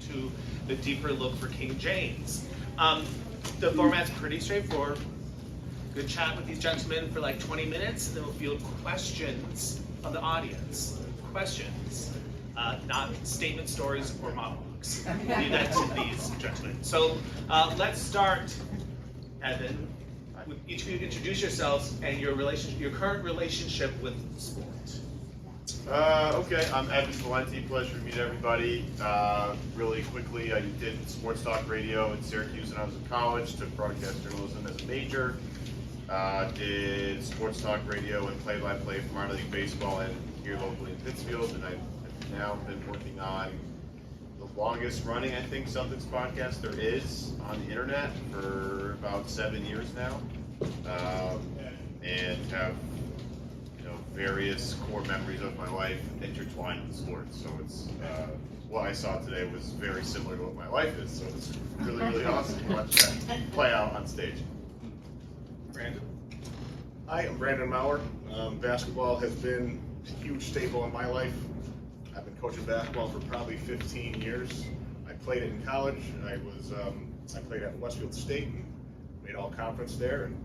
to the deeper look for King James. The format's pretty straightforward. Good chat with these gentlemen for like 20 minutes, and then we'll field questions of the audience. Questions, not statement stories or monologues. Leave that to these gentlemen. So let's start, Evan. Would each of you introduce yourselves and your current relationship with sport? Okay, I'm Evan Valenti. Pleasure to meet everybody. Really quickly, I did sports talk radio in Syracuse when I was in college. Took broadcast journalism as a major. Did sports talk radio and play-by-play for minor league baseball and here locally in Pittsfield. And I've now been working on the longest running, I think, Celtics podcast there is on the internet for about 7 years now, and have various core memories of my life intertwined with sports. So it's what I saw today was very similar to what my life is. So it's really, really awesome to watch that play out on stage. Brandon? Hi, I'm Brandon Maurer. Basketball has been a huge staple in my life. I've been coaching basketball for probably 15 years. I played it in college. I played at Westfield State and made all conference there. And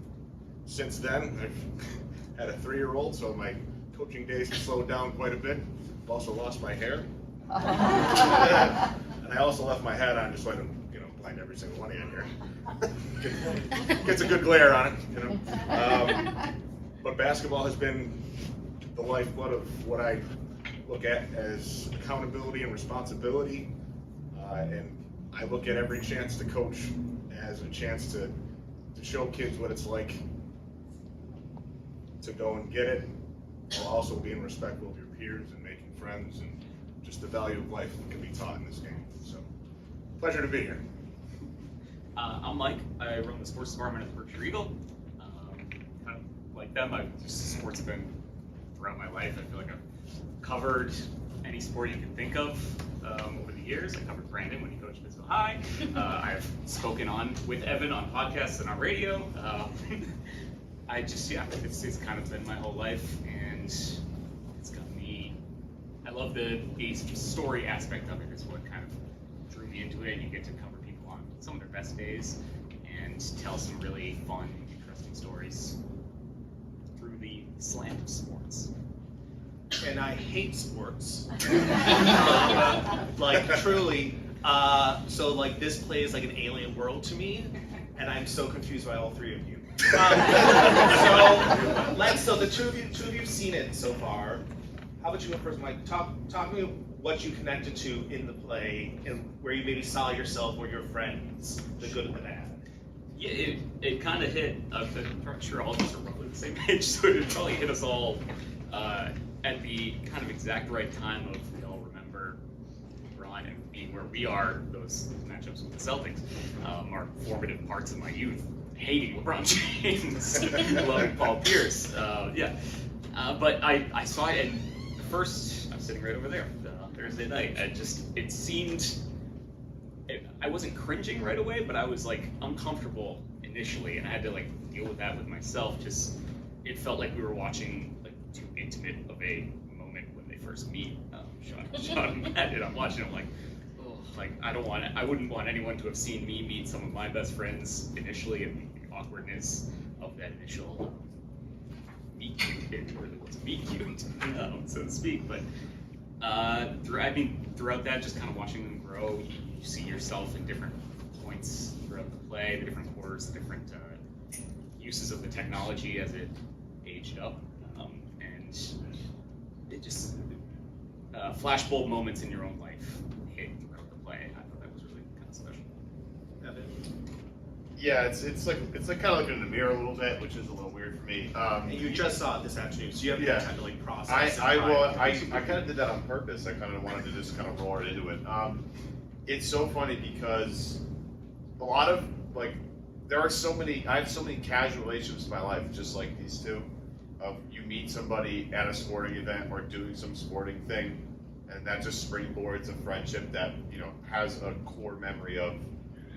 since then, I've had a 3-year-old, so my coaching days have slowed down quite a bit. I've also lost my hair. And I also left my hat on just so I don't, blind every single one of you in here. Gets a good glare on it, But basketball has been the lifeblood of what I look at as accountability and responsibility. And I look at every chance to coach as a chance to show kids what it's like to go and get it, while also being respectful of your peers and making friends, and just the value of life that can be taught in this game. So, pleasure to be here. I'm Mike. I run the sports department at the Berkshire Eagle. Kind of like them, sports have been throughout my life. I feel like I've covered any sport you can think of over the years. I covered Brandon when he coached Pittsfield High. I've spoken with Evan on podcasts and on radio. It's kind of been my whole life, and it's got me. I love the story aspect of it. It's what kind of drew me into it. You get to cover people on some of their best days and tell some really fun, interesting stories through the slant of sports. And I hate sports. Like truly. So like this plays like an alien world to me, and I'm so confused by all three of you. So the two of you've seen it so far. How about you go first, Mike? Talk to me what you connected to in the play and where you maybe saw yourself or your friends, the good and the bad. Yeah, it kind of hit. I'm sure all of us are roughly the same age, so it probably hit us all at the kind of exact right time of we all remember LeBron and being where we are. Those matchups with the Celtics are formative parts of my youth. Hating LeBron James, loving Paul Pierce. But I saw it, and first I'm sitting right over there Thursday night. It seemed. I wasn't cringing right away, but I was like uncomfortable initially, and I had to like deal with that with myself. Just it felt like we were watching like too intimate of a moment when they first meet. Sean and Matt, and I'm watching. I'm like, oh, like I wouldn't want anyone to have seen me meet some of my best friends initially, and the awkwardness of that initial meet cute. It really was a meet cute, so to speak. But throughout that, just kind of watching them grow. You see yourself in different points throughout the play, the different quarters, the different uses of the technology as it aged up, and it just flashbulb moments in your own life hit throughout the play. I thought that was really kind of special. Yeah, it's like kind of looking in the mirror a little bit, which is a little weird for me. And you just saw it this afternoon, so you haven't had time to like process. I kind of did that on purpose. I kind of wanted to just kind of roll right into it. It's so funny because a lot of I have so many casual relationships in my life, just like these two. Of you meet somebody at a sporting event or doing some sporting thing, and that just springboards a friendship that has a core memory of,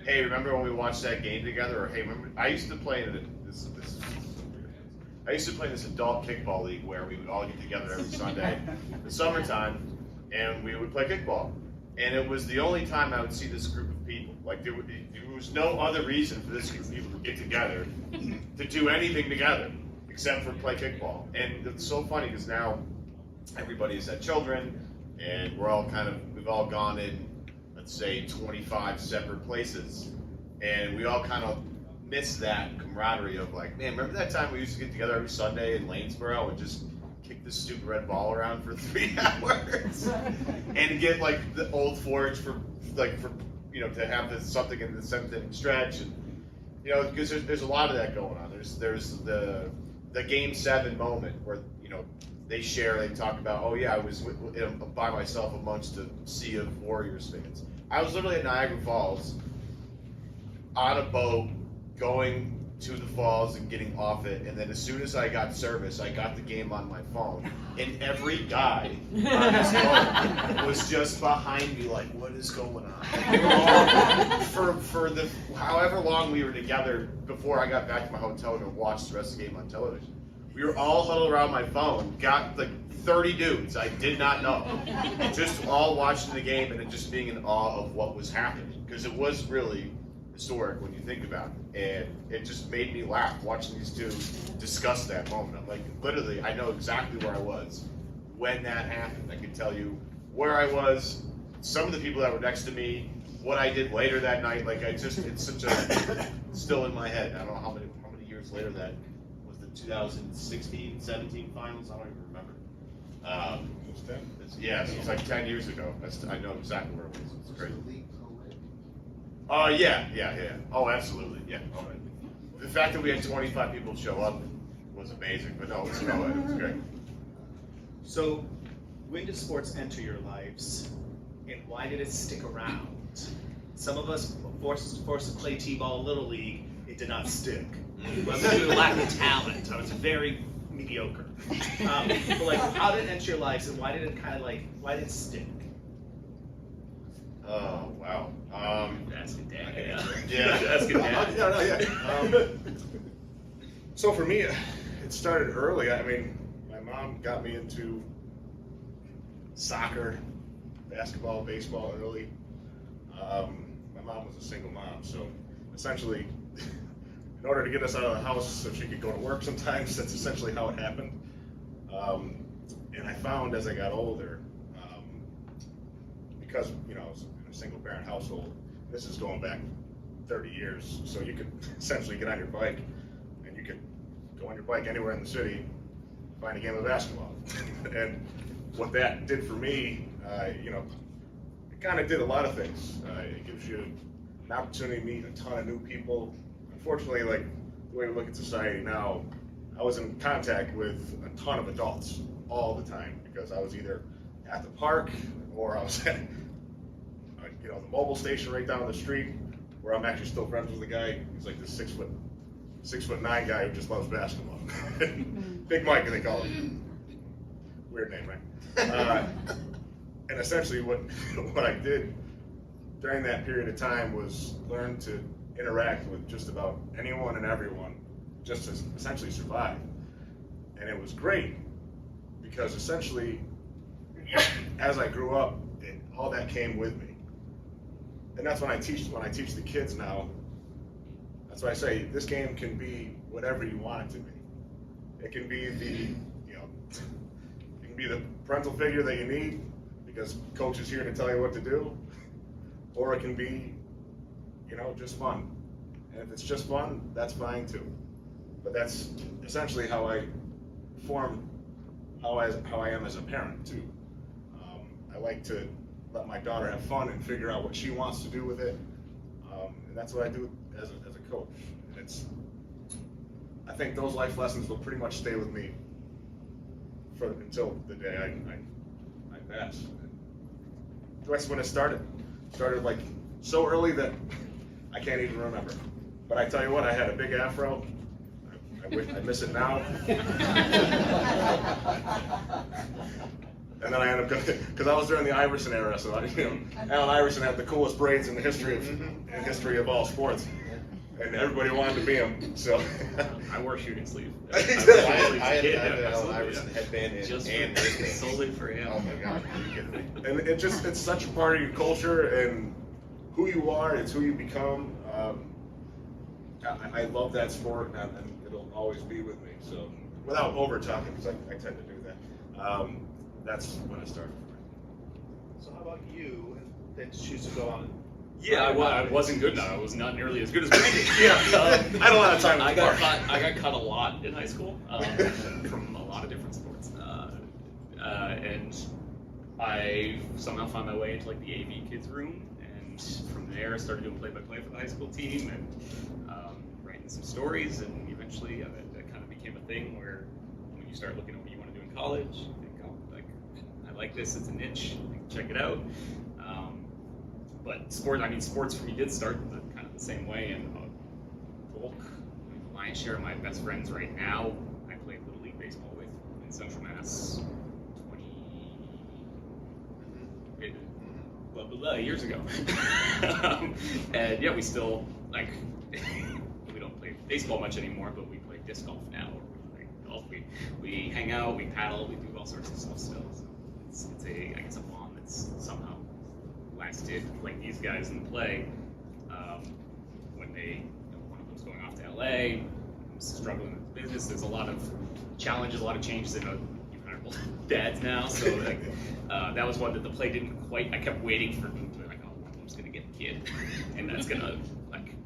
hey, remember when we watched that game together? Or hey, remember I used to play in this adult kickball league where we would all get together every Sunday in the summertime, and we would play kickball. And it was the only time I would see this group of people. Like there was no other reason for this group of people to get together to do anything together except for play kickball. And it's so funny because now everybody's had children, and we've all gone in, let's say, 25 separate places, and we all kind of miss that camaraderie of like, man, remember that time we used to get together every Sunday in Lanesboro and just kick this stupid red ball around for 3 hours and get like the old forage for to have something in the 7th inning stretch, and because there's a lot of that going on. There's the Game 7 moment where they talk about, oh yeah, I was by myself amongst a sea of Warriors fans. I was literally at Niagara Falls on a boat going to the falls and getting off it, and then as soon as I got service, I got the game on my phone, and every guy on this boat was just behind me like, what is going on? for the however long we were together before I got back to my hotel room and watched the rest of the game on television. We were all huddled around my phone, got like 30 dudes I did not know, just all watching the game and just being in awe of what was happening, because it was really historic when you think about it, and it just made me laugh watching these two discuss that moment. I'm like, literally, I know exactly where I was when that happened. I could tell you where I was, some of the people that were next to me, what I did later that night. Like it's such a still in my head. I don't know how many years later that was. The 2016-17 finals. I don't even remember. It's like 10 years ago. I know exactly where it was. It's crazy. Oh, yeah. Oh, absolutely, yeah. Oh, the fact that we had 25 people show up was amazing, but no, it was great. So, when did sports enter your lives, and why did it stick around? Some of us forced to play t-ball Little League, it did not stick. But due to lack of talent, I was very mediocre. But like, how did it enter your lives, and why did it stick? Oh, wow. Asking Dad. Yeah. Asking Dad. So for me, it started early. I mean, my mom got me into soccer, basketball, baseball early. My mom was a single mom, so essentially, in order to get us out of the house so she could go to work sometimes, that's essentially how it happened. And I found as I got older, because I was in a single parent household, this is going back 30 years, so you could essentially get on your bike and you could go on your bike anywhere in the city, find a game of basketball. And what that did for me, it kind of did a lot of things. It gives you an opportunity to meet a ton of new people. Unfortunately, like the way we look at society now, I was in contact with a ton of adults all the time because I was either at the park or I was at the mobile station right down the street, where I'm actually still friends with the guy. He's like this 6'9" guy who just loves basketball. Big Mike, they call him. Weird name, right? And essentially what I did during that period of time was learn to interact with just about anyone and everyone, just to essentially survive. And it was great because essentially, as I grew up, all that came with me. And that's when I teach the kids now. That's why I say this game can be whatever you want it to be. It can be it can be the parental figure that you need because coach is here to tell you what to do, or it can be, just fun. And if it's just fun, that's fine too. But that's essentially how I form how I am as a parent too. I like to let my daughter have fun and figure out what she wants to do with it, and that's what I do as a coach. And I think those life lessons will pretty much stay with me until the day I pass. That's when it started. Started like so early that I can't even remember. But I tell you what, I had a big afro. I miss it now. And then I ended up going, because I was during the Iverson era, so Allen Iverson had the coolest braids in the history of all sports. and everybody wanted to be him. So I wore shooting sleeve. Exactly. I had Yeah, an Allen absolutely, Iverson yeah. headband and Just wristbands. solely for him. Oh my gosh, are you kidding me? and it's such a part of your culture and who you are. It's who you become. I love that sport, and it'll always be with me. So without over talking, because I tend to do that. That's when it started for me. So how about you? Then choose to go on. Yeah, I wasn't good enough. I was not nearly as good as Brandon. I had a lot of time. I got cut a lot in high school from a lot of different sports, and I somehow found my way into like the AV kids room, and from there I started doing play-by-play for the high school team and writing some stories, and eventually that kind of became a thing where when you start looking at what you want to do in college, you think, oh, like I like this, it's a niche, check it out. But sports for me did start kind of the same way, and bulk, the lion's share of my best friends right now, I played Little League Baseball with in Central Mass 20 years ago. And yeah, we still, like, we don't play baseball much anymore, but we play disc golf now, or we play golf, we hang out, we paddle, we do all sorts of stuff still. So it's I guess a bond that's somehow lasted, like these guys in play, when they, one of them's going off to LA, struggling with business. There's a lot of challenges, a lot of changes in you've kind of both dads now, so like that was one that the play didn't quite. I kept waiting for them to like, oh, one of them's gonna get a kid, and that's gonna like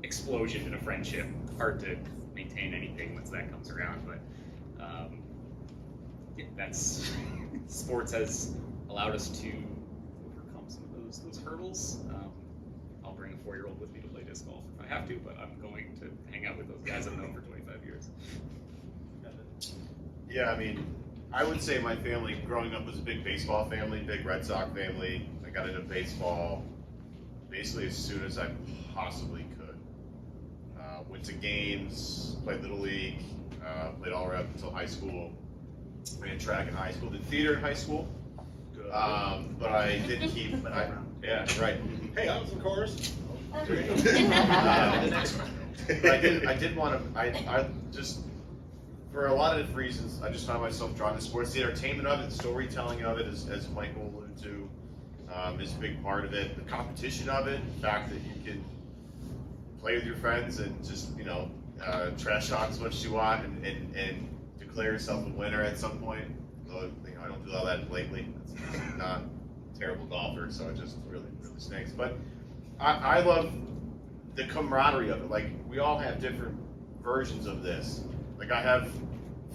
explosion in a friendship. Hard to maintain anything once that comes around, but yeah, that's sports has allowed us to some of those hurdles. I'll bring a 4-year-old with me to play disc golf if I have to, but I'm going to hang out with those guys I've known for 25 years. Yeah, I mean, I would say my family growing up was a big baseball family, big Red Sox family. I got into baseball basically as soon as I possibly could. Went to games, played Little League, played all the way up until high school. Ran track in high school, did theater in high school. But I did keep, yeah, right. Hey, I was in chorus. The next one. But I did want to, I just, for a lot of different reasons, I just found myself drawn to sports. The entertainment of it, the storytelling of it, as Michael alluded to, is a big part of it. The competition of it, the fact that you can play with your friends and just, trash talk as much as you want and declare yourself a winner at some point. Though, I don't do all that lately. I'm not a terrible golfer, so it just really stinks. But I love the camaraderie of it. Like, we all have different versions of this. Like, I have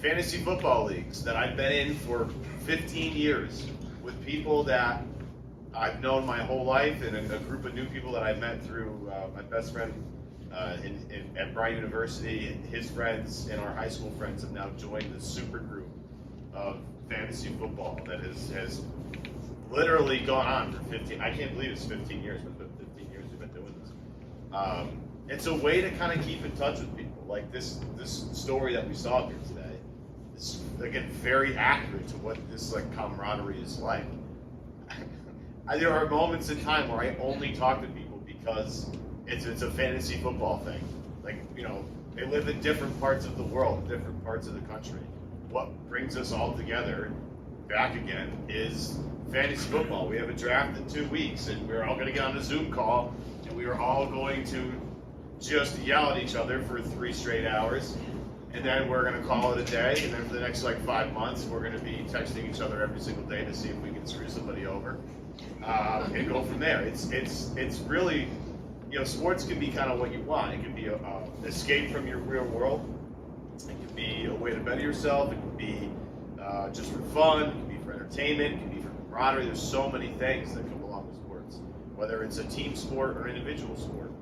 fantasy football leagues that I've been in for 15 years with people that I've known my whole life, and a group of new people that I met through my best friend at Bryan University, and his friends and our high school friends have now joined the super group of fantasy football that has literally gone on for 15. I can't believe it's 15 years, but it's been 15 years we've been doing this. It's a way to kind of keep in touch with people. Like this story that we saw here today is, again, very accurate to what this like camaraderie is like. There are moments in time where I only talk to people because it's a fantasy football thing. Like, they live in different parts of the world, different parts of the country. What brings us all together back again is fantasy football. We have a draft in 2 weeks, and we're all going to get on a Zoom call, and we are all going to just yell at each other for 3 straight hours, and then we're going to call it a day, and then for the next 5 months, we're going to be texting each other every single day to see if we can screw somebody over, and go from there. It's really, sports can be kind of what you want. It can be an escape from your real world. It can be a way to better yourself. It can be just for fun. It can be for entertainment. It can be for camaraderie. There's so many things that come along with sports, whether it's a team sport or individual sport.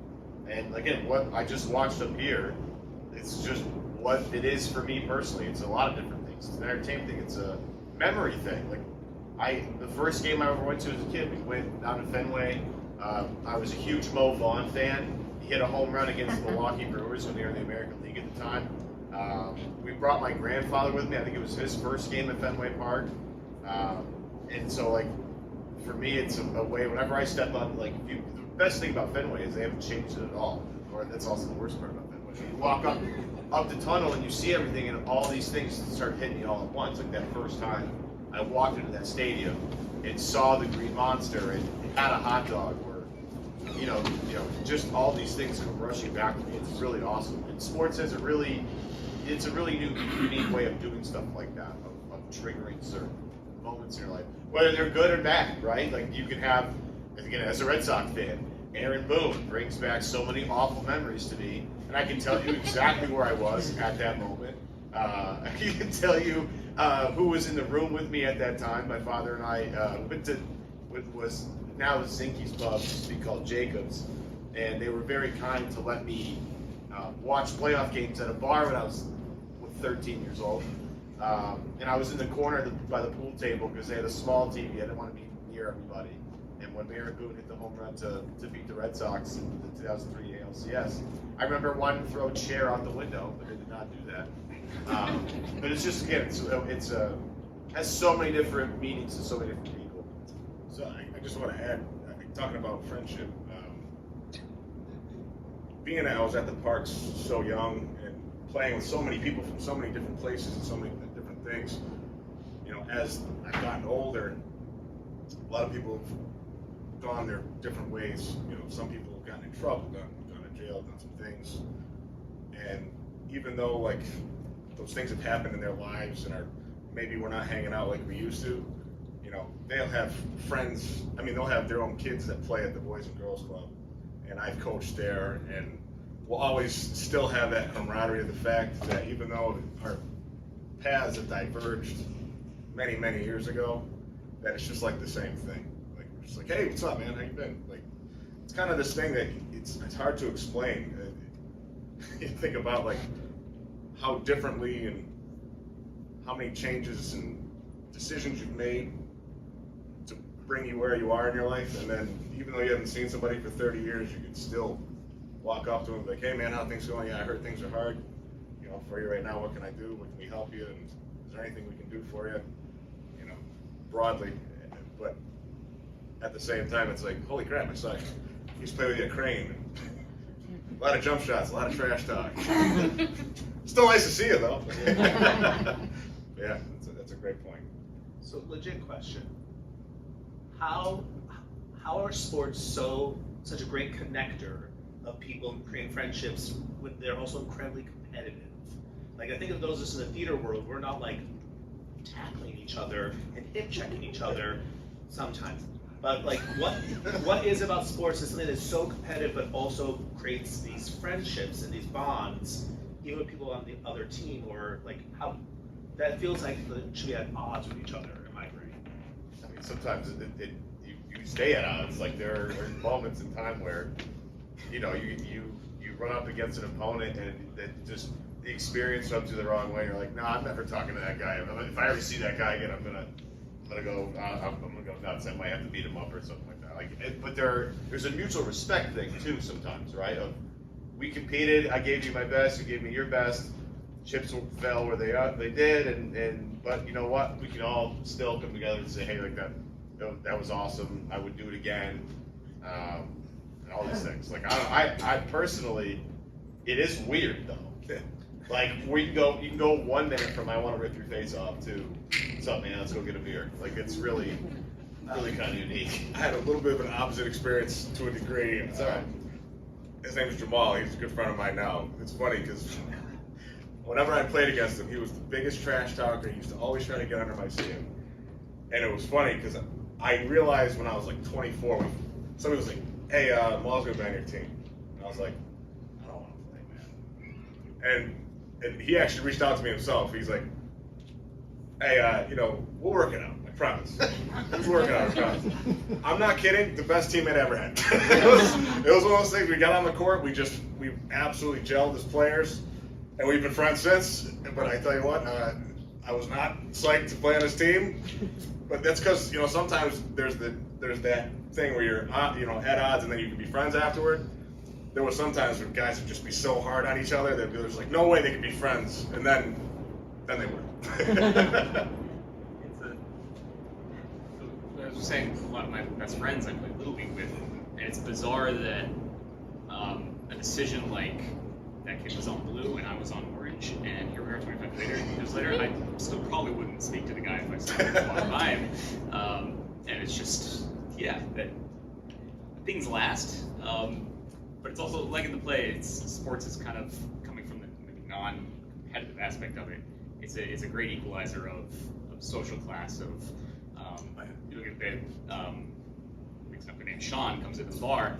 And again, what I just watched up here, it's just what it is for me personally. It's a lot of different things. It's an entertainment thing. It's a memory thing. The first game I ever went to as a kid, we went down to Fenway. I was a huge Mo Vaughn fan. He hit a home run against the Milwaukee Brewers when they were in the American League at the time. We brought my grandfather with me. I think it was his first game at Fenway Park. And so, for me, it's a way, whenever I step up, the best thing about Fenway is they haven't changed it at all. or that's also the worst part about that. When you walk up the tunnel and you see everything, and all these things start hitting you all at once. Like that first time I walked into that stadium and saw the Green Monster and had a hot dog, or just all these things come rushing back to me. It's really awesome. And sports has it's a really new, unique way of doing stuff like that, of triggering certain moments in your life, whether they're good or bad, right? Like you can have, again, as a Red Sox fan, Aaron Boone brings back so many awful memories to me, and I can tell you exactly where I was at that moment. I can tell you who was in the room with me at that time. My father and I went to what was now the Zinke's Pub, used to be called Jacob's, and they were very kind to let me watch playoff games at a bar when I was 13 years old. And I was in the corner by the pool table because they had a small TV. I didn't want to be near everybody. And when Aaron Boone hit the home run to beat the Red Sox in the 2003 ALCS, I remember wanting to throw a chair out the window, but I did not do that. But it's just, again, it's has so many different meanings to so many different people. So I just want to add, talking about friendship, being that I was at the parks so young and playing with so many people from so many different places and so many different things, as I've gotten older, a lot of people have gone their different ways. Some people have gotten in trouble, gone to jail, done some things, and even though like those things have happened in their lives and maybe we're not hanging out like we used to, they'll have friends. I mean, they'll have their own kids that play at the Boys and Girls Club, and I've coached there, and we'll always still have that camaraderie of the fact that even though our paths have diverged many, many years ago, that it's just like the same thing. Like, we're just like, hey, what's up, man? How you been? Like, it's kind of this thing that it's hard to explain. You think about like how differently and how many changes and decisions you've made to bring you where you are in your life, and then even though you haven't seen somebody for 30 years, you can still walk up to them and be like, hey man, how things going? Yeah, I heard things are hard, for you right now. What can I do? What can we help you? And is there anything we can do for you? Broadly, but at the same time, it's like, holy crap, I saw you used to play with you at Crane. A lot of jump shots, a lot of trash talk. Still nice to see you though. Yeah, that's a great point. So, legit question: How are sports such a great connector of people creating friendships when they're also incredibly competitive? Like, I think of those of us in the theater world, we're not like tackling each other and hip checking each other sometimes. But like, what is about sports is something that's so competitive, but also creates these friendships and these bonds, even with people on the other team, or like how that feels like it should be at odds with each other. Am I right? I mean, sometimes you stay at odds. Like there are moments in time where, you run up against an opponent and that just the experience rubs you the wrong way. You're like, no, I'm never talking to that guy. If I ever see that guy again, I'm gonna go nuts. I might have to beat him up or something like that. But there's a mutual respect thing too sometimes, right? Of we competed. I gave you my best. You gave me your best. Chips fell where they did, but you know what? We can all still come together and say, hey, like that was awesome. I would do it again, and all these things. Like I personally, it is weird though. Like you can go 1 minute from I want to rip your face off to what's up, man? Let's go get a beer. Like it's really kind of unique. I had a little bit of an opposite experience to a degree. His name is Jamal. He's a good friend of mine now. It's funny because whenever I played against him, he was the biggest trash talker. He used to always try to get under my skin. And it was funny because I realized when I was like 24, somebody was like, hey, Maul's going to be on your team. And I was like, I don't want to play, man. And he actually reached out to me himself. He's like, hey, we'll work it out. I promise. We'll work it out. I promise. I'm not kidding. The best team I'd ever had. It was one of those things. We got on the court. We absolutely gelled as players, and we've been friends since. But I tell you what, I was not psyched to play on his team. But that's because sometimes there's that thing where you're at odds, and then you can be friends afterward. There were some times when guys would just be so hard on each other that there's like no way they could be friends, and then they were. I was just saying, a lot of my best friends I play Little League with, and it's bizarre that decision like that kid was on blue and I was on orange, and here we are 25 years later, I still probably wouldn't speak to the guy if I saw him walk by him. And it's just, that things last, but it's also like in the play. Sports is kind of coming from the non-competitive aspect of it. It's a great equalizer of social class. You look at the mixed up the name Sean comes into the bar.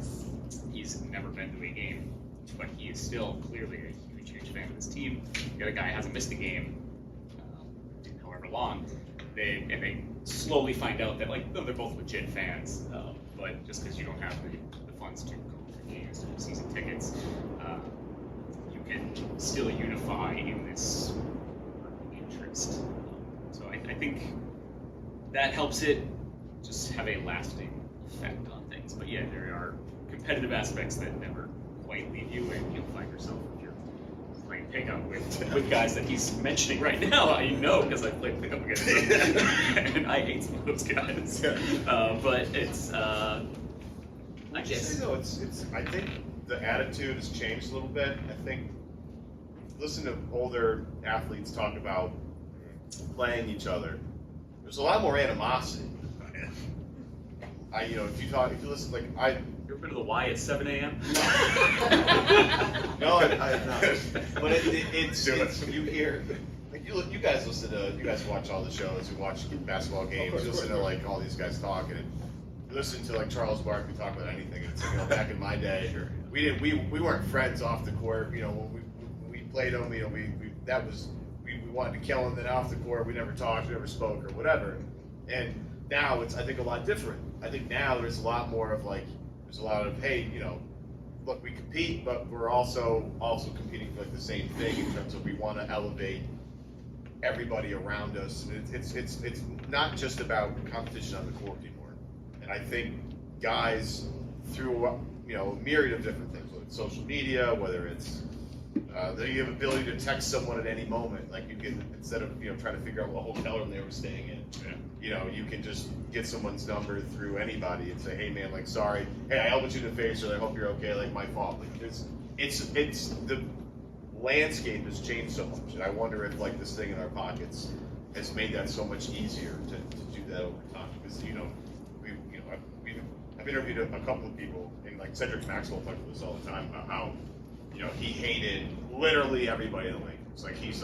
He's never been to a game, but he is still clearly a huge fan of his team. The other guy hasn't missed a game in however long. They slowly find out that they're both legit fans, but just because you don't have the funds to go to games or season tickets, you can still unify in this interest. So I think that helps it just have a lasting effect on things. But yeah, there are competitive aspects that never quite leave you, and you'll find yourself if you're playing pickup with guys that he's mentioning right now. I know because I played pickup against him, and I hate some of those guys. But it's I guess. No, it's. I think the attitude has changed a little bit. I think listen to older athletes talk about playing each other. There's a lot more animosity. If you listen, you ever been to the Y at 7 a.m.? No, I'm not. But it's you hear, you guys watch all the shows, you watch basketball games, you listen to all these guys talking, and you listen to Charles Barkley talk about anything. And it's back in my day, we weren't friends off the court. When we played them, we wanted to kill him. Then off the court, we never talked, we never spoke, or whatever. And now it's, I think, a lot different. I think now there's a lot more of hey, look, we compete, but we're also competing for the same thing in terms of we want to elevate everybody around us. It's not just about competition on the court anymore. And I think guys through a myriad of different things, whether it's social media, whether it's the ability to text someone at any moment, you can, instead of trying to figure out what hotel room they were staying in. You can just get someone's number through anybody and say, hey man, sorry, hey, I elbowed you in the face, or I hope you're okay, my fault. It's the landscape has changed so much, and I wonder if this thing in our pockets has made that so much easier to do that over time. Because I've interviewed a couple of people, and Cedric Maxwell talks about this all the time about how he hated literally everybody in the Lakers. He's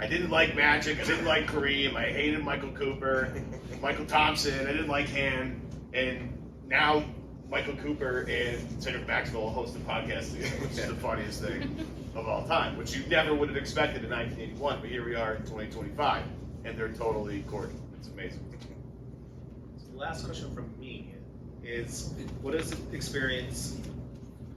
I didn't like Magic, I didn't like Kareem, I hated Michael Cooper, Michael Thompson, I didn't like Han, and now Michael Cooper and Cedric Maxwell host a podcast together, which is the funniest thing of all time, which you never would have expected in 1981, but here we are in 2025, and they're totally cordial. It's amazing. The last question from me is, what is the experience,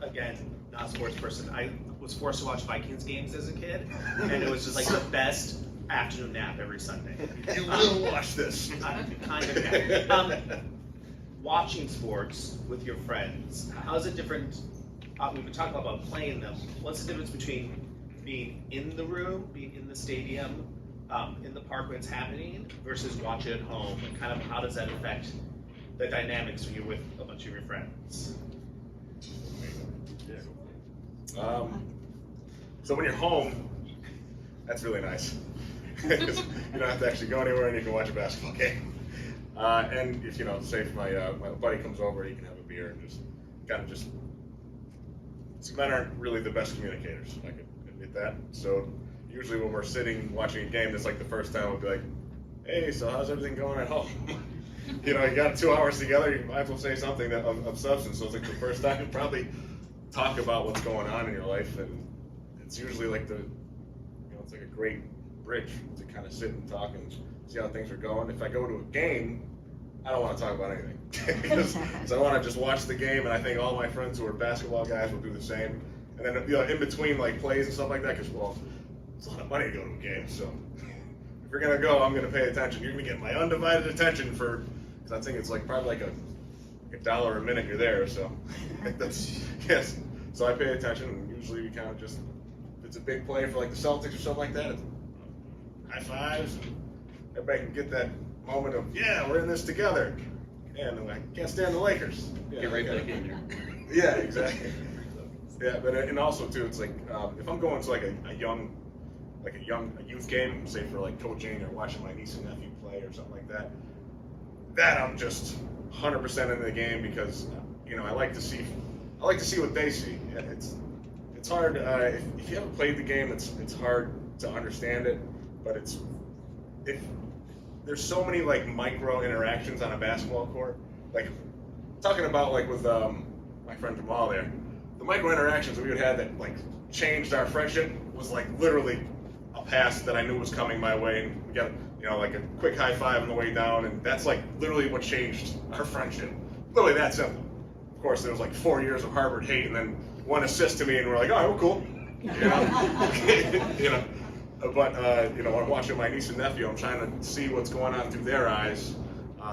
again, not a sports person, I was forced to watch Vikings games as a kid, and it was just the best afternoon nap every Sunday. You will watch this. Kind of, yeah. Watching sports with your friends, how's it different? We've been talking about playing them. What's the difference between being in the room, being in the stadium, in the park when it's happening, versus watching at home, and kind of how does that affect the dynamics when you're with a bunch of your friends? So when you're home, that's really nice. You don't have to actually go anywhere, and you can watch a basketball game. And if say if my buddy comes over, he can have a beer and just some men aren't really the best communicators. I can admit that. So usually when we're sitting watching a game, that's the first time we'll be like, hey, so how's everything going at home? You got 2 hours together, you might as well say something of substance. So it's the first time you probably talk about what's going on in your life, and it's usually it's a great bridge to kind of sit and talk and see how things are going. If I go to a game, I don't want to talk about anything because I want to just watch the game, and I think all my friends who are basketball guys will do the same. And then in between plays and stuff like that, because it's a lot of money to go to a game. So if you're gonna go, I'm gonna pay attention. You're gonna get my undivided attention because I think it's probably $1 a minute you're there. So that's yes. So I pay attention, and usually we kind of just, if it's a big play for the Celtics or something like that, it's high fives, and everybody can get that moment of, yeah, we're in this together. And I can't stand the Lakers. Yeah, Get right back in there. Yeah, exactly. Yeah, but and also too, it's like if I'm going to like a youth game, say for like coaching or watching my niece and nephew play or something like that, that I'm just 100% into the game because I like to see what they see. It's hard if you haven't played the game. It's hard to understand it, but there's so many like micro interactions on a basketball court. Like talking about like with my friend Jamal there, the micro interactions that we would have that like changed our friendship was like literally a pass that I knew was coming my way, and we got like a quick high five on the way down, and that's like literally what changed our friendship. Literally that simple. Of course, there was like 4 years of Harvard hate, and then one assist to me, and we're like, oh, we're cool. But when I'm watching my niece and nephew, I'm trying to see what's going on through their eyes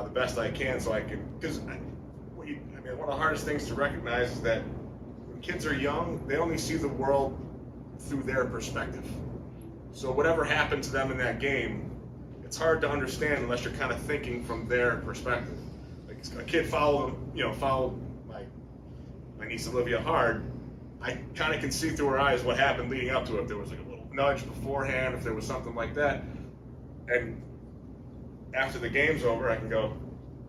the best I can, so I can. Because one of the hardest things to recognize is that when kids are young, they only see the world through their perspective. So whatever happened to them in that game, it's hard to understand unless you're kind of thinking from their perspective. Like a kid followed my niece Olivia hard. I kind of can see through her eyes what happened leading up to it. If there was like a little nudge beforehand, if there was something like that. And after the game's over, I can go,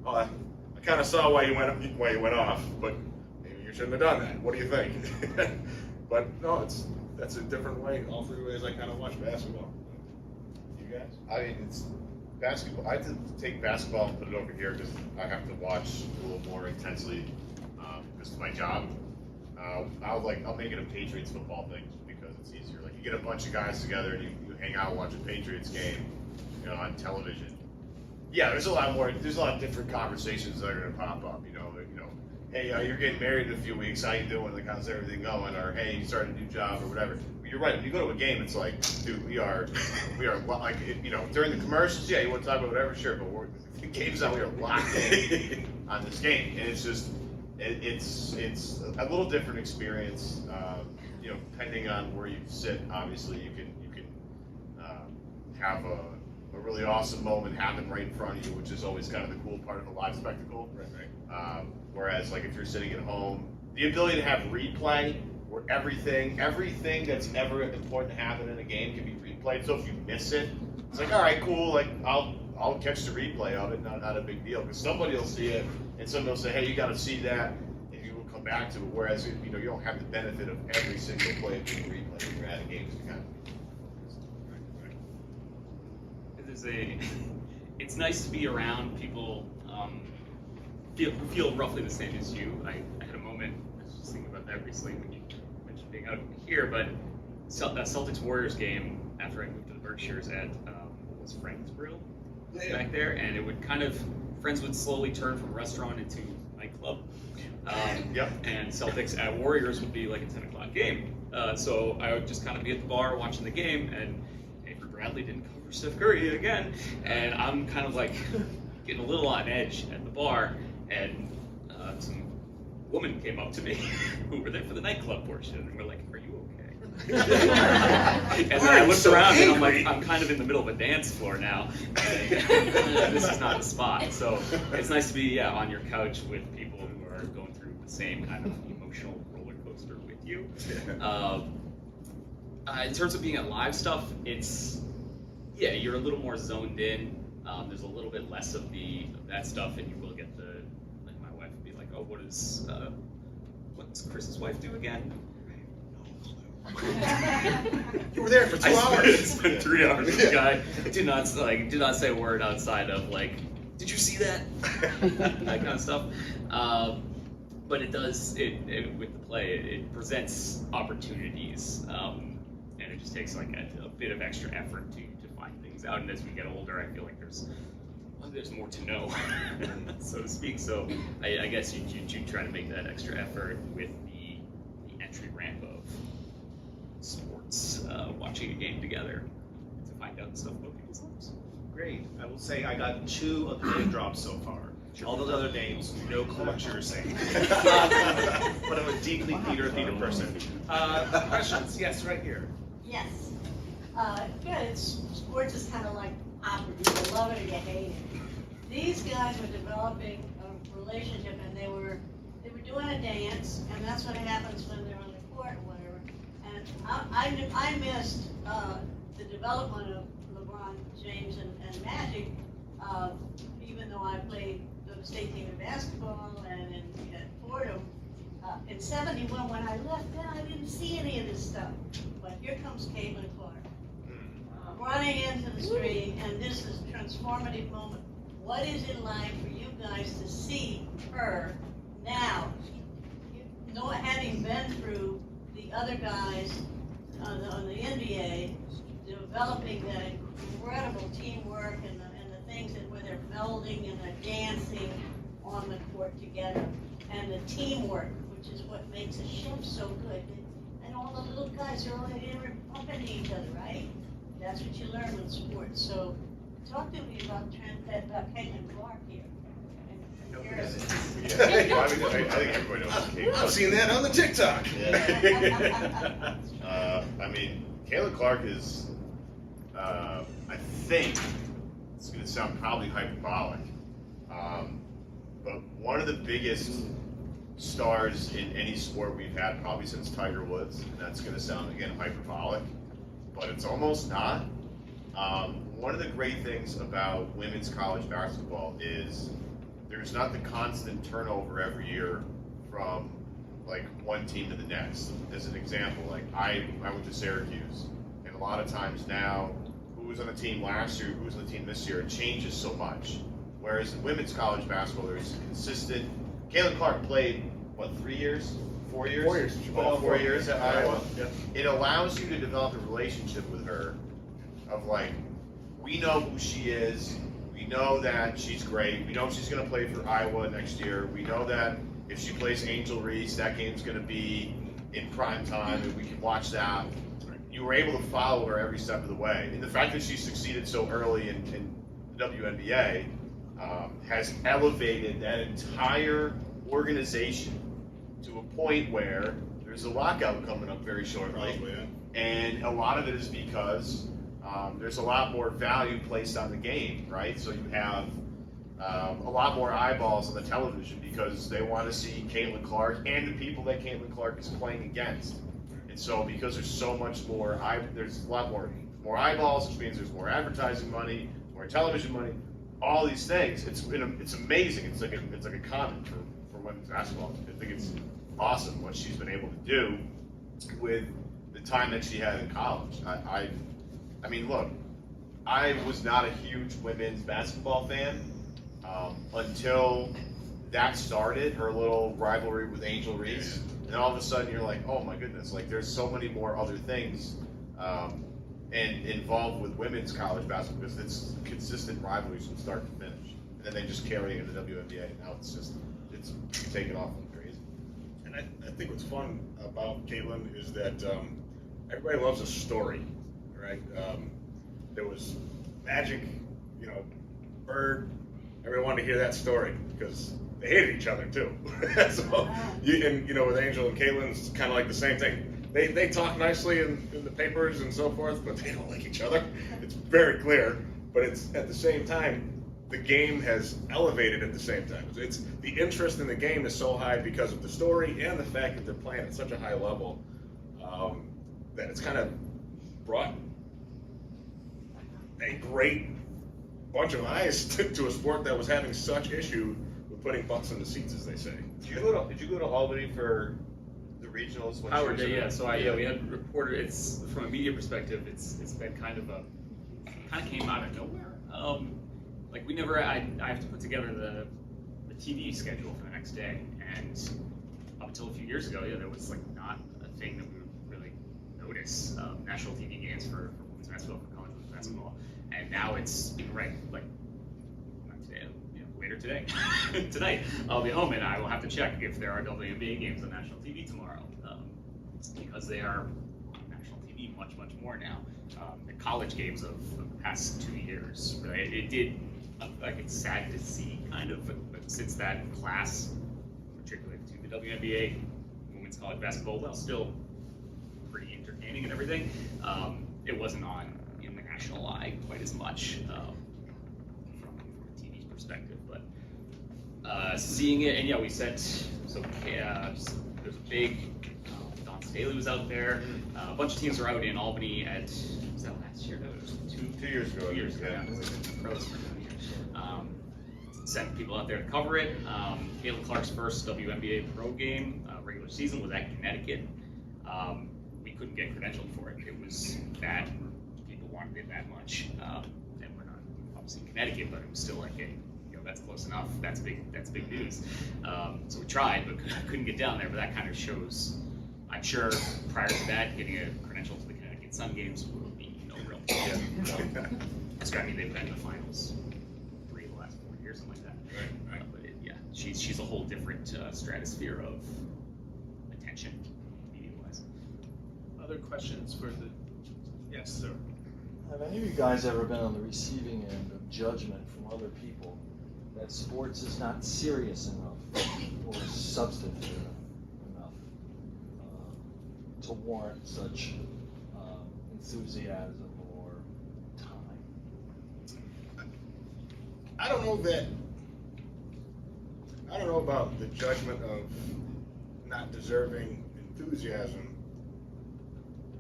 oh, I kind of saw why you went off, but maybe you shouldn't have done that. What do you think? But no, that's a different way. All three ways I kind of watch basketball. You guys? I mean, it's basketball. I have to take basketball and put it over here because I have to watch a little more intensely because it's my job. I'll make it a Patriots football thing because it's easier. Like you get a bunch of guys together and you hang out and watch a Patriots game, on television. Yeah, there's a lot of different conversations that are going to pop up. Hey, you're getting married in a few weeks. How you doing? Like, how's everything going? Or hey, you started a new job or whatever. But you're right. When you go to a game, it's like, dude, we are like, during the commercials, yeah, you want to talk about whatever, sure. But the game's out, we are locked in on this game, and it's just, it's a little different experience. Depending on where you sit, obviously you can have a really awesome moment happen right in front of you, which is always kind of the cool part of a live spectacle. Right. Whereas, like if you're sitting at home, the ability to have replay, where everything that's ever important to happen in a game can be replayed. So if you miss it, it's like, all right, cool. Like I'll catch the replay of it. Not a big deal because somebody will see it and somebody will say, hey, you got to see that, and you will come back to it. Whereas you don't have the benefit of every single play being replayed when you're at a game. It's nice to be around people who feel roughly the same as you. I had a moment, I was just thinking about that recently when you mentioned being out here, but that Celtics Warriors game after I moved to the Berkshires at what was Frank's Grill back there, and it would friends would slowly turn from restaurant into nightclub. And Celtics at Warriors would be like a 10 o'clock game. So I would just kind of be at the bar watching the game, and Avery Bradley didn't cover Steph Curry again, and I'm kind of like getting a little on edge at the bar, and some woman came up to me who were there for the nightclub portion, and we're like, "Are you okay?" And then I looked around, and I'm like, I'm kind of in the middle of a dance floor now, and this is not the spot. So it's nice to be on your couch with people who are going through the same kind of emotional roller coaster with you. In terms of being at live stuff, you're a little more zoned in. There's a little bit less of that stuff, and you will get my wife would be like, oh, what's Chris's wife do again? You were there for 2 hours. It's been 3 hours. This guy did not say a word outside of like, did you see that? That kind of stuff. But it does with the play. It presents opportunities, and it just takes like a bit of extra effort to find things out. And as we get older, I feel like there's more to know, so to speak. So I guess you try to make that extra effort with the entry ramp of sports, watching a game together to find out stuff about people's lives. Great. I will say I got 2 of the name drops so far. All those other names, no clue what you're saying. But I'm a deeply theater person. Questions? Yes, right here. Yes. Good. Sports is kind of like opera. You love it or you hate it. These guys were developing a relationship, and they were were doing a dance, and that's what happens when they're on the court or whatever. And I missed the development of LeBron James and Magic, even though I played the state team in basketball and at Fordham. In '71, when I left, then I didn't see any of this stuff. But here comes Caitlin Clark, running into the street, and this is a transformative moment. What is it like for you guys to see her now, having been through the other guys on the NBA, developing that incredible teamwork and the things that where they're melding and they're dancing on the court together, and the teamwork, which is what makes a shift so good. And all the little guys are all in there bumping into each other, right? That's what you learn with sports. So talk to me about Caitlin Clark here. Yeah, I think everybody knows Kate. I've seen that on the TikTok. Yeah. I mean, Caitlin Clark is, I think, it's going to sound probably hyperbolic, but one of the biggest stars in any sport we've had probably since Tiger Woods, and that's going to sound, again, hyperbolic, but it's almost not. One of the great things about women's college basketball is there's not the constant turnover every year from like one team to the next. As an example, like I went to Syracuse, and a lot of times now, who was on the team last year, who was on the team this year, it changes so much. Whereas in women's college basketball, there's consistent. Caitlin Clark played, what, 3 years? 4 years? 4 years. All 4 years at Iowa. Yeah. It allows you to develop a relationship with her of like, we know who she is. We know that she's great. We know she's going to play for Iowa next year. We know that if she plays Angel Reese, that game's going to be in prime time, and we can watch that. You were able to follow her every step of the way. And the fact that she succeeded so early in the WNBA has elevated that entire organization to a point where there's a lockout coming up very shortly. Probably, yeah. And a lot of it is because there's a lot more value placed on the game, right? So you have a lot more eyeballs on the television because they want to see Caitlin Clark and the people that Caitlin Clark is playing against. And so because there's so much more, there's a lot more eyeballs, which means there's more advertising money, more television money, all these things. It's amazing. It's like a common for women's basketball. I think it's awesome what she's been able to do with the time that she had in college. I mean, look, I was not a huge women's basketball fan until that started, her little rivalry with Angel Reese. And all of a sudden you're like, oh my goodness, like there's so many more other things and involved with women's college basketball because it's consistent rivalries from start to finish. And then they just carry it into the WNBA. And now it's taken off like crazy. And I think what's fun about Caitlin is that everybody loves a story, right? There was Magic, Bird. Everybody wanted to hear that story because they hated each other too. So, with Angel and Caitlin, it's kind of like the same thing. They talk nicely in the papers and so forth, but they don't like each other. It's very clear. But it's at the same time, the game has elevated at the same time. It's the interest in the game is so high because of the story and the fact that they're playing at such a high level that it's kind of brought a great bunch of eyes to a sport that was having such issue with putting butts in the seats, as they say. Did you go to Albany for the regionals? Howard did, yeah. So we had a reporter. It's from a media perspective. It's been kind of came out of nowhere. Like I have to put together the TV schedule for the next day, and up until a few years ago, there was like not a thing that we would really notice national TV games for women's basketball, for college women's basketball, and now it's right like not today, later today, tonight I'll be home and I will have to check if there are WNBA games on national TV tomorrow because they are on national TV much more now. The college games of the past 2 years, right? It did. Like it's sad to see, kind of, but since that class, particularly to the WNBA, women's college basketball, while still pretty entertaining and everything, it wasn't on in the national eye quite as much from a TV's perspective. But seeing it, and we sent So there's a big, Don Staley was out there. A bunch of teams were out in Albany was that last year? No, it was 2 years ago. 2 years ago. Yeah. It was like the pros were down here. Sent people out there to cover it. Caitlin Clark's first WNBA pro game, regular season, was at Connecticut. We couldn't get credentialed for it. It was that people wanted it that much. And we're not obviously in Connecticut, but it was still like, hey, that's close enough. That's big news. So we tried, but couldn't get down there. But that kind of shows. I'm sure prior to that, getting a credential to the Connecticut Sun games would be no real deal. So I mean, they've been in the finals 3 of the last 4 years, something like that. Right. But she's a whole different stratosphere of attention, media-wise. Other questions for the? Yes, sir. Have any of you guys ever been on the receiving end of judgment from other people that sports is not serious enough or substantive enough to warrant such enthusiasm or time? I don't know about the judgment of not deserving enthusiasm.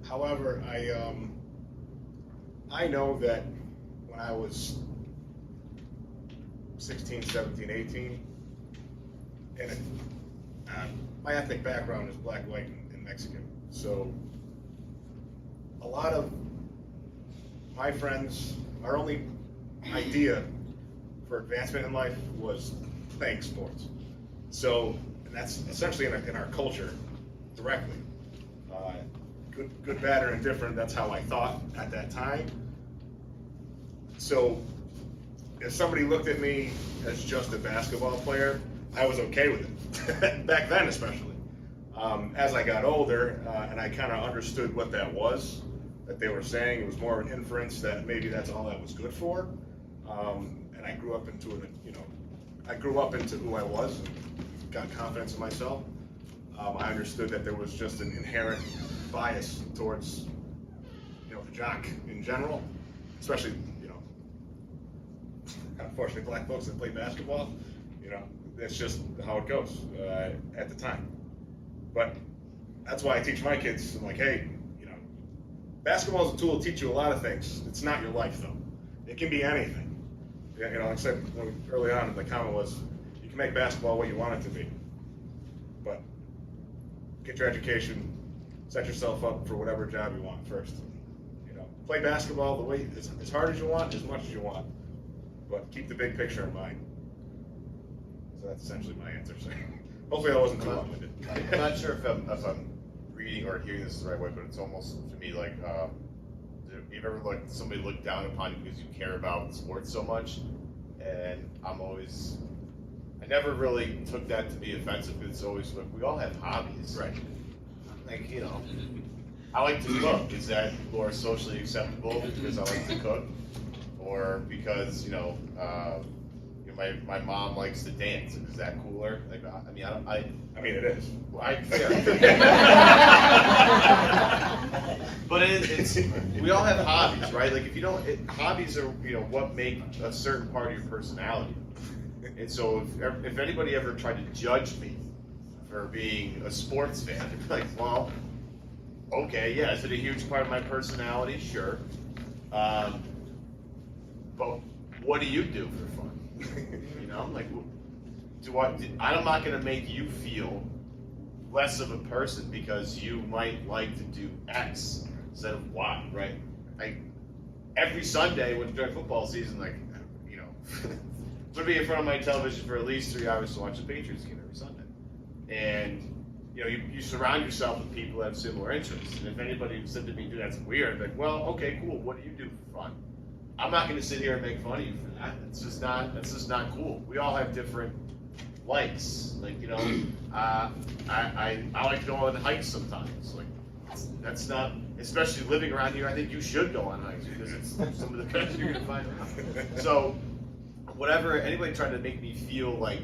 However, I know that when I was 16, 17, 18, and my ethnic background is black, white, and Mexican. So a lot of my friends, our only idea for advancement in life was playing sports. So, and that's essentially in our culture directly. Good, bad, or indifferent, that's how I thought at that time. So if somebody looked at me as just a basketball player, I was okay with it, back then especially. As I got older, and I kind of understood what that was, that they were saying, it was more an inference that maybe that's all I was good for. And I grew up into who I was and got confidence in myself. I understood that there was just an inherent bias towards, the jock in general, especially, unfortunately black folks that play basketball. That's just how it goes at the time. But that's why I teach my kids. I'm like, hey, basketball is a tool to teach you a lot of things. It's not your life though. It can be anything. Like I said early on, the comment was, you can make basketball what you want it to be. But get your education, set yourself up for whatever job you want first. Play basketball the way as hard as you want, as much as you want, but keep the big picture in mind. So that's essentially my answer. So hopefully that wasn't too long-winded. I'm not sure if I'm reading or hearing this the right way, but it's almost to me like, you've ever somebody look down upon you because you care about sports so much? And I never really took that to be offensive, because it's always like, we all have hobbies. Right. Like, I like to cook. Is that more socially acceptable because I like to cook? Or because, my mom likes to dance, is that cooler? Like, I mean, it is. But it's we all have hobbies, right? Like, if you don't, hobbies are what make a certain part of your personality. And so if anybody ever tried to judge me for being a sports fan, I'd be like, well, okay, yeah, is it a huge part of my personality? Sure. But what do you do for fun? Like, I'm not going to make you feel less of a person because you might like to do X instead of Y, right? Every Sunday during football season, would be in front of my television for at least 3 hours to watch the Patriots game every Sunday. And you surround yourself with people that have similar interests. And if anybody said to me, dude, that's weird, I'd be like, well, okay, cool, what do you do for fun? I'm not going to sit here and make fun of you for that. That's just not cool. We all have different likes. Like, I like to go on hikes sometimes. Like, that's not, especially living around here, I think you should go on hikes because it's some of the best you're going to find around. So, whatever, anybody trying to make me feel like,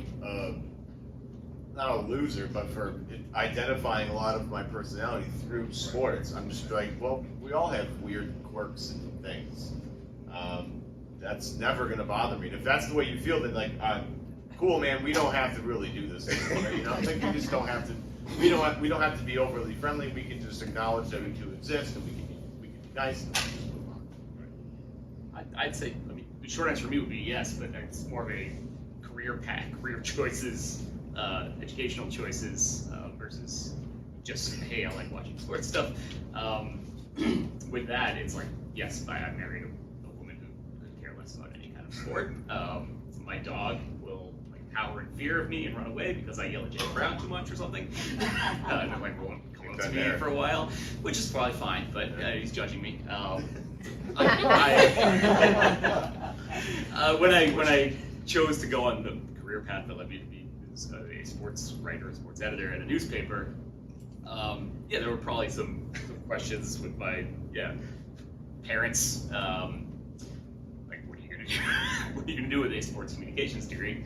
not a loser, but for identifying a lot of my personality through sports, I'm just like, well, we all have weird quirks and things. That's never going to bother me. And if that's the way you feel, then cool, man, we don't have to really do this anymore, you know, like we just don't have to, we don't have to be overly friendly, we can just acknowledge that we two exist, and we can be nice, and just move on. I'd say, I mean, the short answer for me would be yes, but it's more of a career path, career choices, educational choices, versus just, hey, I like watching sports stuff. With that, it's like, yes, I married a woman who could care less about any kind of sport. My dog will like cower in fear of me and run away because I yell at Jake Brown too much or something. And then like won't come up to me for a while, which is probably fine, but he's judging me. When I chose to go on the career path that led me to be a sports writer, a sports editor at a newspaper, yeah, there were probably some questions with my parents, like what are you gonna do? What are you gonna do with a sports communications degree?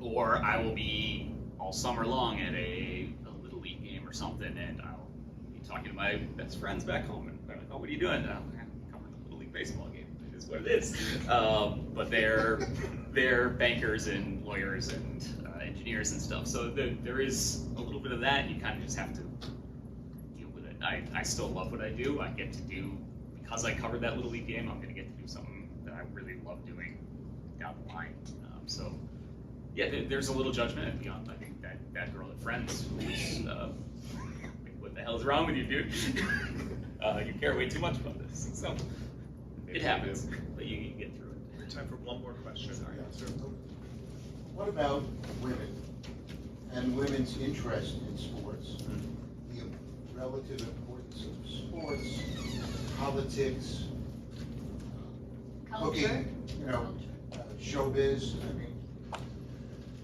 Or I will be all summer long at a little league game or something, and I'll be talking to my best friends back home, and they're like, "Oh, what are you doing?" I'm covering a little league baseball game. It is what it is. But they're bankers and lawyers and engineers and stuff. So there is a little bit of that. You kind of just have to deal with it. I still love what I do. I get to do, because I covered that little league game, I'm going to get to do something that I really love doing down the line. So yeah, there's a little judgment. And beyond, I think that girl at Friends who's like, what the hell's wrong with you, dude? You care way too much about this. So it happens, but you can get through it. Time for one more question. Sorry. What about women and women's interest in sports? The relative importance of sports, politics, cooking, you know, showbiz. I mean,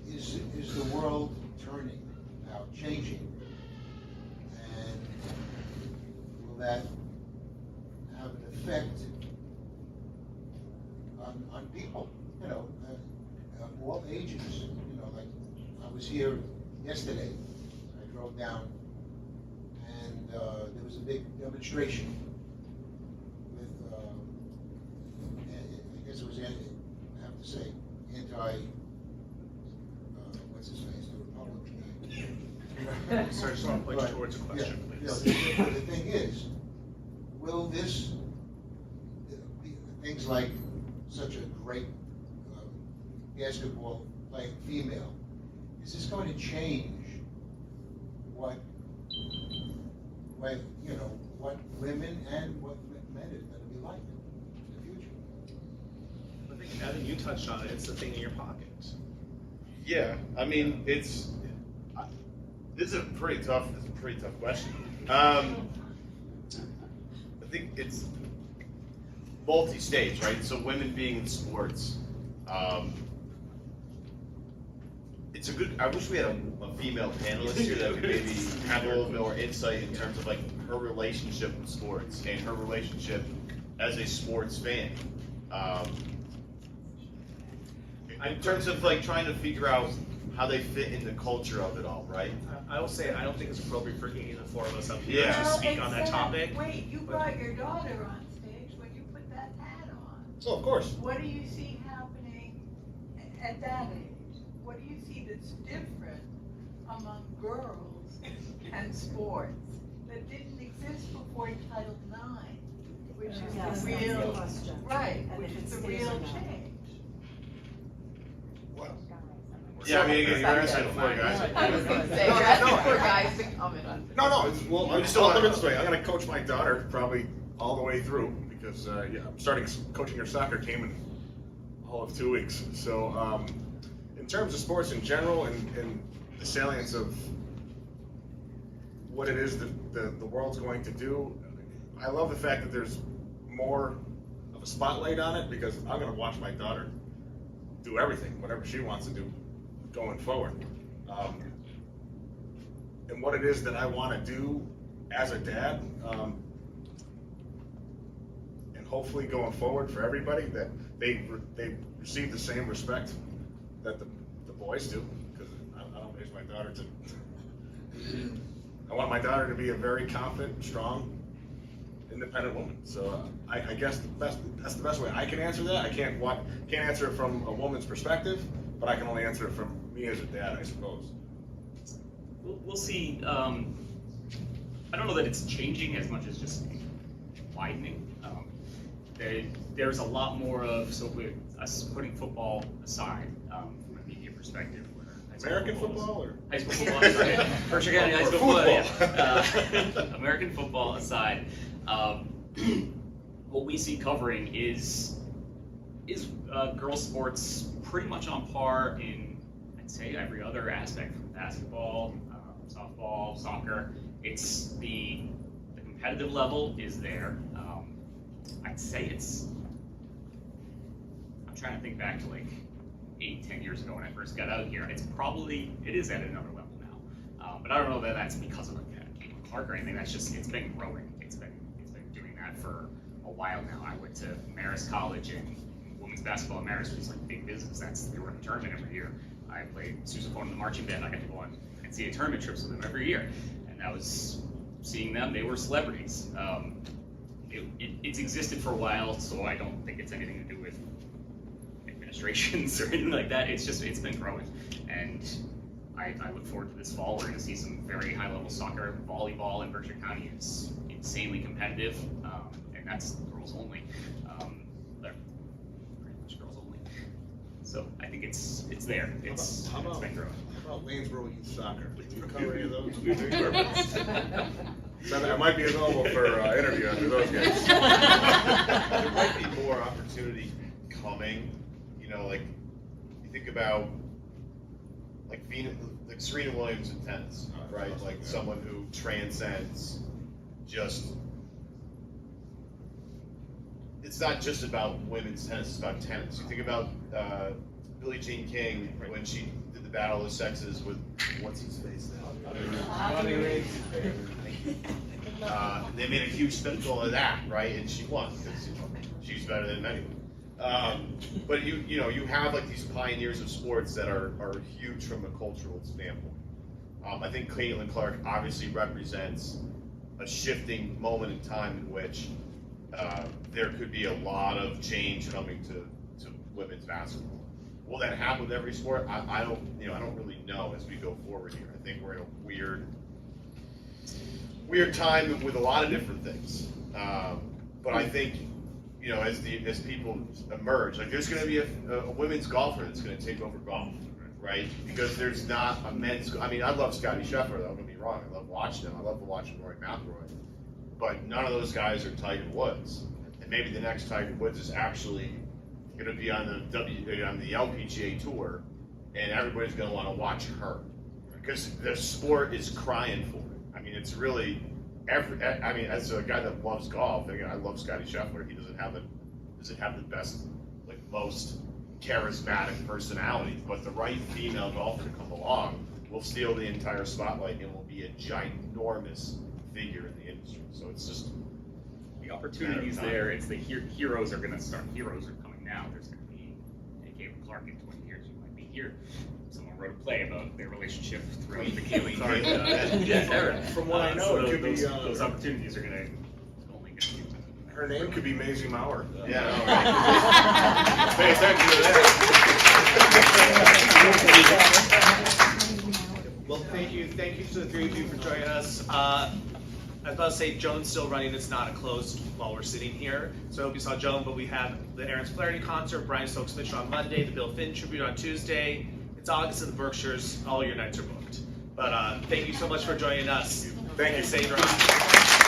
is the world turning now, changing? And will that have an effect on people, you know, all ages? You know, like I was here yesterday, I drove down, and there was a big demonstration with, I guess it was, I have to say, what's his face, the Republican. Sorry, just want to point towards a question, please. The thing is, will this, things like such a great basketball playing female, is this going to change what you know, what women and what men is going to be like in the future? I think you touched on it. It's the thing in your pocket. Yeah, I mean, this is a pretty tough question. I think it's multi-stage, right? So women being in sports, it's a good. I wish we had a female panelist here that would maybe have a little more insight in terms of like her relationship with sports and her relationship as a sports fan. In terms of like trying to figure out how they fit in the culture of it all, right? I will say I don't think it's appropriate for any of the four of us up here Yeah. to speak on that topic. Wait, you brought your daughter on stage when you put that hat on. Oh, of course. What do you see happening at that age? What do you see that's different among girls and sports that didn't exist before Title IX, which is Yes, the that's the real, question. right, And which if is it the stays or real not. change. Yeah, I mean, like I said before, guys. I was gonna say, you're asking for guys to comment on this. No, it's, well, You I'm still still have- this way. I'm going to coach my daughter probably all the way through because yeah, I'm starting coaching her soccer team in all of 2 weeks. So, in terms of sports in general and the salience of what it is that the world's going to do, I love the fact that there's more of a spotlight on it because I'm going to watch my daughter do everything, whatever she wants to do going forward. And what it is that I want to do as a dad, and hopefully going forward for everybody, that they receive the same respect that the boys do, because I don't raise my daughter to. I want my daughter to be a very confident, strong, independent woman. So I guess that's the best way I can answer that. I can't answer it from a woman's perspective, but I can only answer it from me as a dad, I suppose. We'll see. I don't know that it's changing as much as just widening. There's a lot more of, so with us putting football aside from a media perspective. American football or? High school football, sorry. Berkshire County High School football, yeah. American football aside, what we see covering is girls sports pretty much on par in, I'd say, every other aspect, from basketball, softball, soccer. It's the competitive level is there. I'd say I'm trying to think back to like 8-10 years ago when I first got out here. It is at another level now. But I don't know that that's because of like Clark or anything. That's just, it's been growing. It's been doing that for a while now. I went to Marist College, and women's basketball at Marist was like big business. They were in a tournament every year. I played sousaphone in the marching band. I got to go on NCAA tournament trips with them every year. And that was seeing them. They were celebrities. It's existed for a while, so I don't think it's anything to do with administrations or anything like that. It's been growing, and I look forward to this fall. We're going to see some very high-level soccer, volleyball in Berkshire County is insanely competitive, and that's girls only. They're pretty much girls only. So I think it's there. It's been growing. How about Lanesboro Youth Soccer? Do you cover any of those? So I might be available for interview after those guys. There might be more opportunity coming. You know, like you think about like Serena Williams in tennis, right? Like someone who transcends just. It's not just about women's tennis; it's about tennis. You think about Billie Jean King when she did the Battle of the Sexes with what's his face now. They made a huge spectacle of that, right? And she won because she's better than anyone. But you have like these pioneers of sports that are huge from a cultural standpoint. I think Caitlin Clark obviously represents a shifting moment in time in which there could be a lot of change coming to women's basketball. Will that happen with every sport? I don't really know as we go forward here. I think we're in a weird time with a lot of different things. But I think, as people emerge, like there's going to be a women's golfer that's going to take over golf, right? Because there's not a men's. I mean, I love Scotty Scheffler. Don't get me wrong. I love watching him. I love watching Rory McIlroy. But none of those guys are Tiger Woods. And maybe the next Tiger Woods is actually going to be on the LPGA tour, and everybody's going to want to watch her because the sport is crying for it. I mean, it's really as a guy that loves golf, again, I love Scotty Scheffler. He doesn't have the best, like most charismatic personality, but the right female golfer to come along will steal the entire spotlight and will be a ginormous figure in the industry. So it's just the opportunities there. It's the heroes are going to start. Heroes are coming now. There's going to be Caitlin Clark in 20 years. You might be here. Someone wrote a play about their relationship throughout the Caitlin Clark era. From what I know, so it could be those opportunities are going to only get you. her name could be Maisie Mauer. Yeah. Right. Pay attention to that. Well, thank you to the three of you for joining us. I was about to say Joan's still running. It's not closed while we're sitting here. So I hope you saw Joan, but we have the Aaron's Flaherty concert, Brian Stokes Mitchell on Monday, the Bill Finn tribute on Tuesday. It's August in the Berkshires. All your nights are booked. But thank you so much for joining us. Thank you. Stay dry.